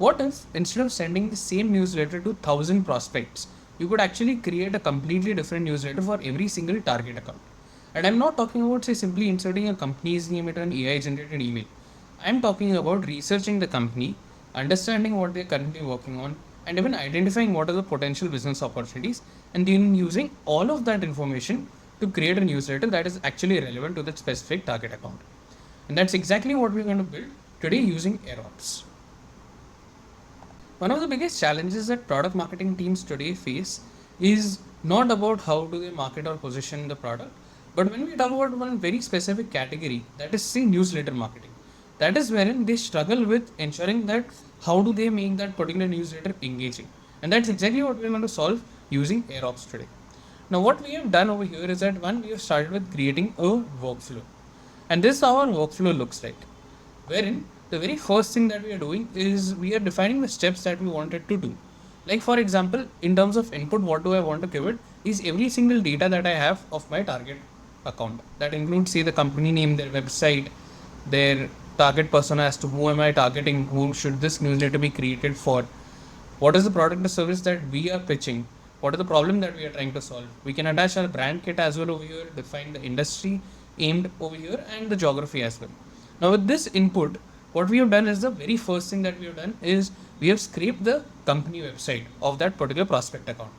What if instead of sending the same newsletter to 1,000 prospects, you could actually create a completely different newsletter for every single target account? And I'm not talking about, say, simply inserting a company's name into an AI generated email. I'm talking about researching the company, understanding what they're currently working on, and even identifying what are the potential business opportunities, and then using all of that information to create a newsletter that is actually relevant to that specific target account. And that's exactly what we're going to build today using Airops. One of the biggest challenges that product marketing teams today face is not about how do they market or position the product, but when we talk about one very specific category, that is say newsletter marketing, that is wherein they struggle with ensuring that how do they make that particular newsletter engaging. And that's exactly what we're going to solve using Airops today. Now what we have done over here is that one, we have started with creating a workflow. And this is how our workflow looks like, wherein the very first thing that we are doing is we are defining the steps that we wanted to do. Like for example, in terms of input, what do I want to give it is every single data that I have of my target account. That includes say the company name, their website, their target persona as to who am I targeting, who should this newsletter be created for, what is the product or service that we are pitching, what is the problem that we are trying to solve. We can attach our brand kit as well over here, define the industry aimed over here and the geography as well. Now with this input, what we have done is the very first thing that we have done is we have scraped the company website of that particular prospect account.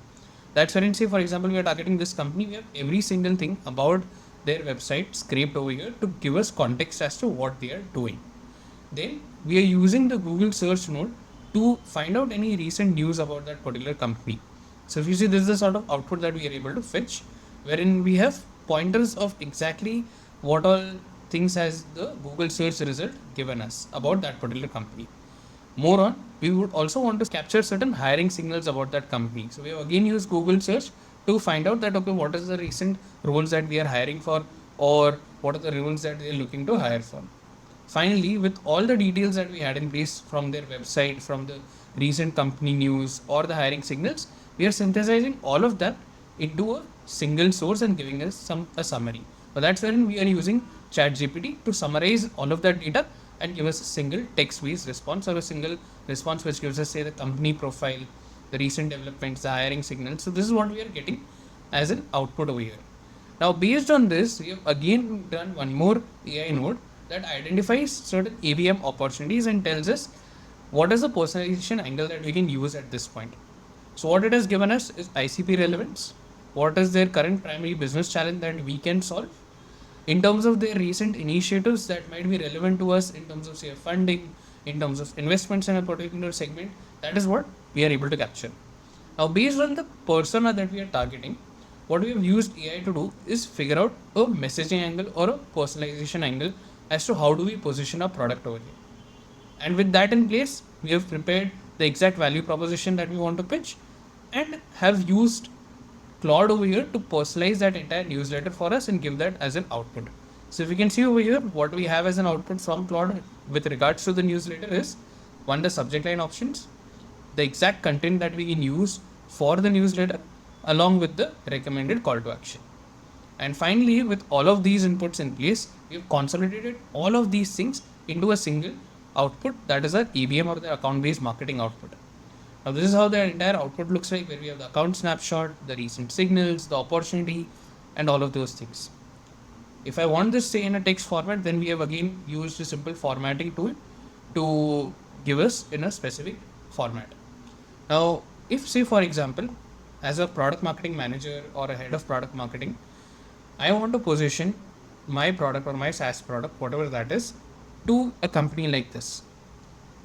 That's when, say for example, we are targeting this company, we have every single thing about their website scraped over here to give us context as to what they are doing. Then we are using the Google search node to find out any recent news about that particular company. So if you see, this is the sort of output that we are able to fetch, wherein we have pointers of exactly what all things has the Google search result given us about that particular company. More on, we would also want to capture certain hiring signals about that company. So we have again used Google search to find out that, okay, what is the recent roles that we are hiring for, or what are the roles that they are looking to hire for. Finally, with all the details that we had in place from their website, from the recent company news or the hiring signals, we are synthesizing all of that into a single source and giving us a summary. But that's wherein we are using ChatGPT to summarize all of that data and give us a single text-based response, or a single response which gives us, say, the company profile, the recent developments, the hiring signals. So this is what we are getting as an output over here. Now, based on this, we have again done one more AI node that identifies certain ABM opportunities and tells us what is the personalization angle that we can use at this point. So what it has given us is ICP relevance. What is their current primary business challenge that we can solve? In terms of their recent initiatives that might be relevant to us in terms of say funding, in terms of investments in a particular segment, that is what we are able to capture. Now based on the persona that we are targeting, what we have used AI to do is figure out a messaging angle or a personalization angle as to how do we position our product over here. And with that in place, we have prepared the exact value proposition that we want to pitch and have used Claude over here to personalize that entire newsletter for us and give that as an output. So if you can see over here, what we have as an output from Claude with regards to the newsletter is one, the subject line options, the exact content that we can use for the newsletter, along with the recommended call to action. And finally, with all of these inputs in place, we've consolidated all of these things into a single output, that is our ABM or the account based marketing output. Now this is how the entire output looks like, where we have the account snapshot, the recent signals, the opportunity, and all of those things. If I want this say in a text format, then we have again used a simple formatting tool to give us in a specific format. Now, if say for example, as a product marketing manager or a head of product marketing, I want to position my product or my SaaS product, whatever that is, to a company like this,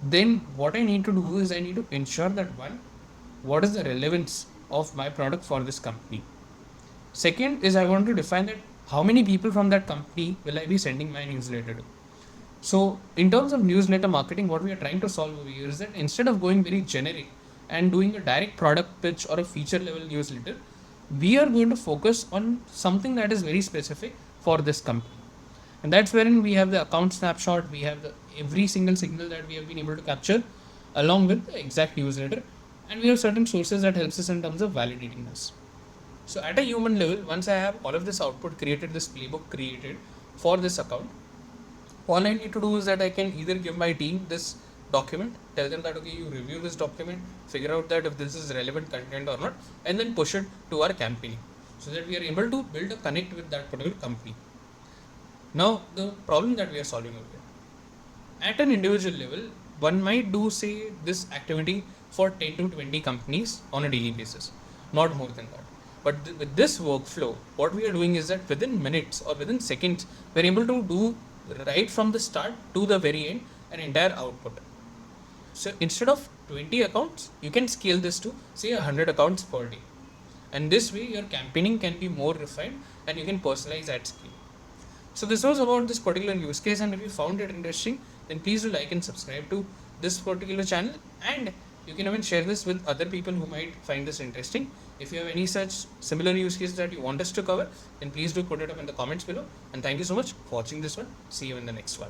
then what I need to do is I need to ensure that one, what is the relevance of my product for this company? Second is I want to define that how many people from that company will I be sending my newsletter to. So in terms of newsletter marketing, what we are trying to solve over here is that instead of going very generic and doing a direct product pitch or a feature level newsletter, we are going to focus on something that is very specific for this company. And that's wherein we have the account snapshot, we have the every single signal that we have been able to capture along with the exact newsletter, and we have certain sources that helps us in terms of validating this. So at a human level, once I have all of this output created, this playbook created for this account, all I need to do is that I can either give my team this document, tell them that okay, you review this document, figure out that if this is relevant content or not, and then push it to our campaign so that we are able to build a connect with that particular company. Now, the problem that we are solving over here. At an individual level, one might do say this activity for 10 to 20 companies on a daily basis, not more than that. But with this workflow, what we are doing is that within minutes or within seconds, we're able to do right from the start to the very end an entire output. So instead of 20 accounts, you can scale this to say 100 accounts per day. And this way, your campaigning can be more refined and you can personalize at scale. So this was about this particular use case, and if you found it interesting, then please do like and subscribe to this particular channel, and you can even share this with other people who might find this interesting. If you have any such similar use cases that you want us to cover, then please do put it up in the comments below. And thank you so much for watching this one. See you in the next one.